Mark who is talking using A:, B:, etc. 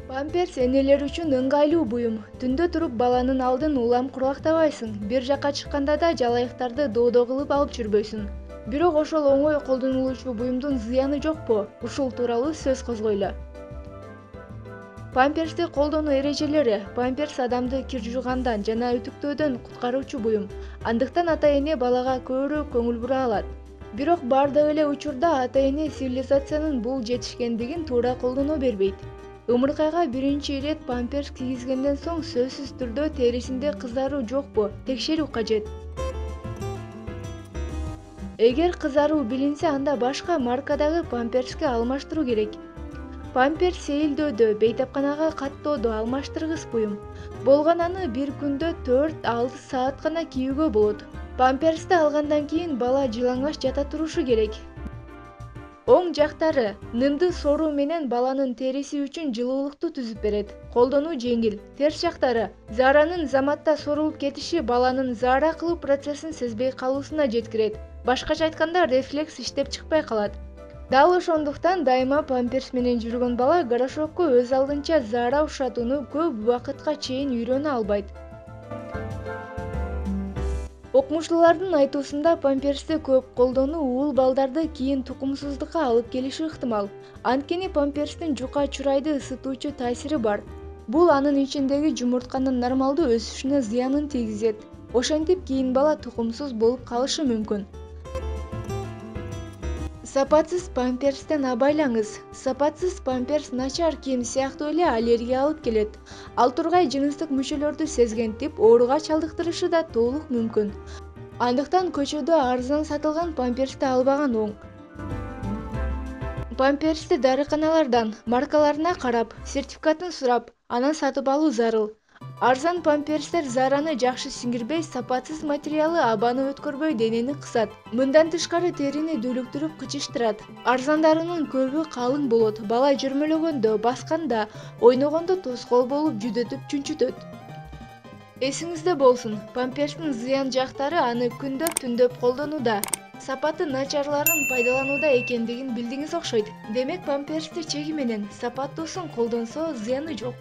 A: Памперс энелер үчүн ыңгайлуу буюм. Түндө туруп баланын алдын улам кургактабайсың. Бир жакка чыкканда да жалайыктарды доодо кылып алып жүрбөйсүң. Бирок ошол оңой колдонулуучу буюмдун зыяны жокпу? Ушул тууралуу сөз козгойлу. Памперсти колдонуу эрежелери. Памперс адамды кир жуугандан жана үтүктөөдөн куткаруучу буюм. Андыктан ата-эне балага көбүрөөк көңүл бура алат. Бирок бардык эле учурда ата-эне цивилизациянын бул жетишкендигин туура колдоно бербейт. Ымыркайга биринчи ирет памперс кийгизгенден соң сөзсүз түрдө терисинде кызаруу жокпу? Текшерүү кажет. Эгер кызаруу билинсе, анда башка маркадагы памперске алмаштыруу керек. Памперс сейилдөөдө, бейтапканага каттоодо алмаштыргыс буюм. Болгон аны бир күндө 4-6 саат гана кийүүгө болот. Памперсти алгандан кийин бала жылаңач жата турушу керек. Оң жактары: нымды соруу менен баланын териси үчүн жылуулукту түзүп берет. Колдонуу жеңил. Терс жактары: зааранын заматта сорулуп кетиши баланын заара кылуу процессин сезбей калуусуна жеткирет. Башкача айтканда, рефлекс иштеп чыкпай калат. Дал ошондуктан дайыма памперс менен жүргөн бала горошокко өз алдынча заара ушатууну көп убакытка чейин үйрөнө албайт. Окумуштуулардын айтуусунда, памперсти көп колдонуу уул балдарды кийин тукумсуздукка алып келиши ыктымал. Анткени памперстин жука чурайды ысытуучу таасири бар. Бул анын ичиндеги жумуртканын нормалдуу өсүшүнө зыянын тийгизет. Ошентип кийин бала тукумсуз болуп калышы мүмкүн. Сапатсыз памперстен абайлаңыз. Сапатсыз памперс начар кийим сыяктуу эле аллергия алып келет. Ал тургай жыныстык мүчөлөрдү сезгентип, ооруга чалдыктырышы да толук мүмкүн. Андыктан көчөдө арзан сатылган памперсти албаган оң. Памперсти дарыканалардан маркаларына карап, сертификатын сурап, анан сатып алуу зарыл. Арзан памперстер заараны жакшы сиңирбей, сапатсыз материалы абаны өткөрбөй денени кысат. Мындан тышкары терини дүүлүктүрүп кычыштырат. Арзандарынын көбү калың болот. Бала жөрмөлөгөндө, басканда, ойногондо тоскоол болуп жүдөтүп чүнчүтөт. Эсиңизде болсун, памперстин зыян жактары аны күндөп түндөп колдонууда, сапаты начарларын пайдаланууда экендигин билдиңиз окшойт. Демек, памперсти чеги менен, сапаттуусун колдонсо зыяны жок.